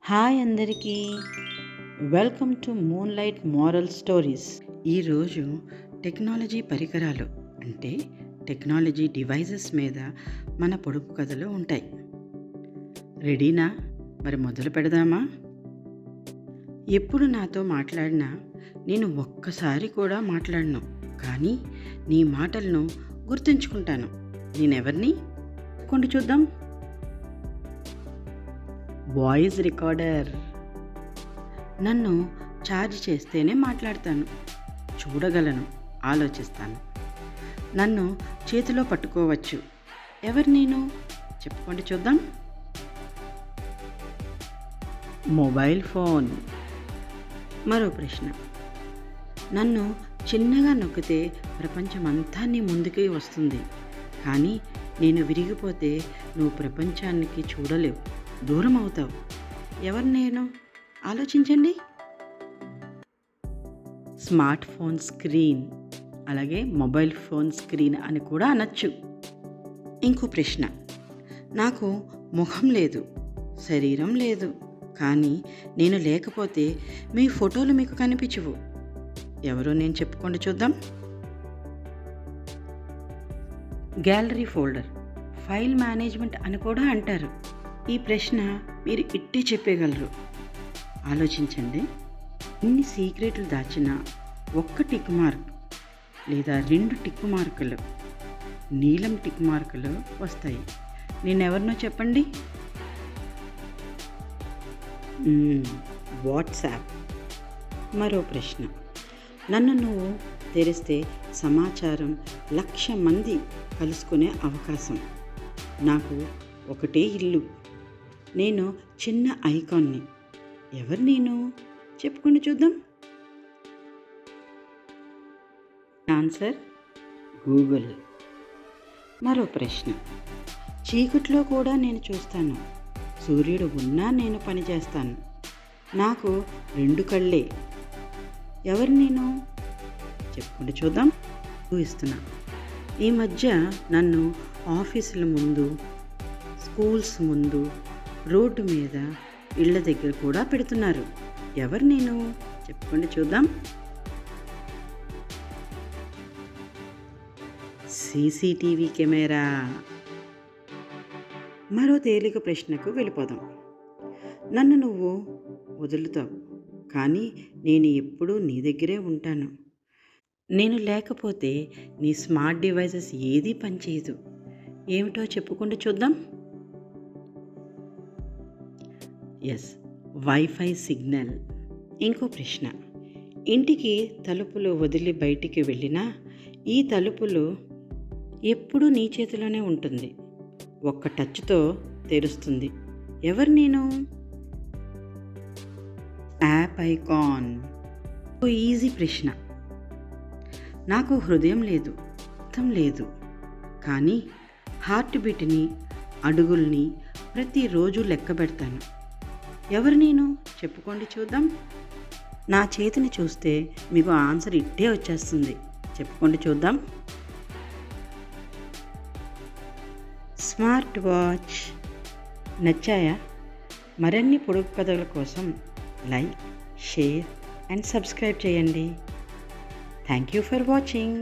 Hi అందరికీ, welcome to moonlight moral stories. ఈరోజు technology పరికరాలు అంటే టెక్నాలజీ డివైజెస్ మీద మన పొడుపు కథలు ఉంటాయి. రెడీనా? మరి మొదలు పెడదామా? ఎప్పుడు నాతో మాట్లాడినా నేను ఒక్కసారి కూడా మాట్లాడను, కానీ నీ మాటలను గుర్తుంచుకుంటాను. నేనెవరిని? కొండి చూద్దాం. Voice recorder. నన్ను ఛార్జ్ చేస్తేనే మాట్లాడతాను, చూడగలను, ఆలోచిస్తాను. నన్ను చేతిలో పట్టుకోవచ్చు. ఎవరు నేను? చెప్పుకోండి చూద్దాం. Mobile phone. మరో ప్రశ్న. నన్ను చిన్నగా నొక్కితే ప్రపంచమంతా నీ ముందుకి వస్తుంది, కానీ నేను విరిగిపోతే నువ్వు ప్రపంచానికి చూడలేవు, దూరం అవుతావు. ఎవరు నేను? ఆలోచించండి. స్మార్ట్ ఫోన్ స్క్రీన్, అలాగే మొబైల్ ఫోన్ స్క్రీన్ అని కూడా అనొచ్చు. ఇంకో ప్రశ్న. నాకు ముఖం లేదు, శరీరం లేదు, కానీ నేను లేకపోతే మీ ఫోటోలు మీకు కనిపించవు. ఎవరో నేను? చెప్పుకోండి చూద్దాం. గ్యాలరీ ఫోల్డర్, ఫైల్ మేనేజ్మెంట్ అని కూడా అంటారు. ఈ ప్రశ్న మీరు ఇట్టే చెప్పగలరు. ఆలోచించండి. ఇన్ని సీక్రెట్లు దాచిన ఒక్క టిక్ మార్క్ లేదా 2 టిక్ మార్కులు, నీలం టిక్ మార్కులు వస్తాయి. నేనెవరినో చెప్పండి. వాట్సాప్. మరో ప్రశ్న. నన్ను నువ్వు తెరిస్తే సమాచారం 1,00,000 మంది కలుసుకునే అవకాశం. నాకు ఒకటే ఇల్లు. నేను చిన్న ఐకాన్ని. ఎవరు నేను? చెప్పుకొని చూద్దాం. Answer Google. మరో ప్రశ్న. చీకట్లో కూడా నేను చూస్తాను, సూర్యుడు ఉన్నా నేను పనిచేస్తాను, నాకు 2 కళ్ళే. ఎవరు నేను? చెప్పుకుంటూ చూద్దాం. ఊహిస్తున్నా. ఈ మధ్య నన్ను ఆఫీసుల ముందు, స్కూల్స్ ముందు, రోడ్డు మీద, ఇళ్ళ దగ్గర కూడా పెడుతున్నారు. ఎవరు నేను? చెప్పుకోండి చూద్దాం. CCTV camera. మరో తేలిక ప్రశ్నకు వెళ్ళిపోదాం. నన్ను నువ్వు వదులుతావు, కానీ నేను ఎప్పుడూ నీ దగ్గరే ఉంటాను. నేను లేకపోతే నీ స్మార్ట్ డివైజెస్ ఏదీ పనిచేయదు. ఏమిటో చెప్పుకుంటూ చూద్దాం. Yes, wifi signal. ఇంకో ప్రశ్న. ఇంటికి తలుపులు వదిలి బయటికి వెళ్ళినా ఈ తలుపులు ఎప్పుడూ నీ చేతిలోనే ఉంటుంది, ఒక్క టచ్తో తెరుస్తుంది. ఎవరు నేను? App icon. ఈజీ ప్రశ్న. నాకు హృదయం లేదు, అర్థం లేదు, కానీ హార్ట్ బీట్ని, అడుగుల్ని ప్రతిరోజు లెక్క పెడతాను. ఎవరు నేను? చెప్పుకోండి చూద్దాం. నా చేతిని చూస్తే మీకు ఆన్సర్ ఇట్టే వచ్చేస్తుంది. చెప్పుకోండి చూద్దాం. Smart watch. నచ్చాయా? మరిన్ని పొడుపు కథల కోసం లైక్, షేర్ అండ్ సబ్స్క్రైబ్ చేయండి. Thank you for watching.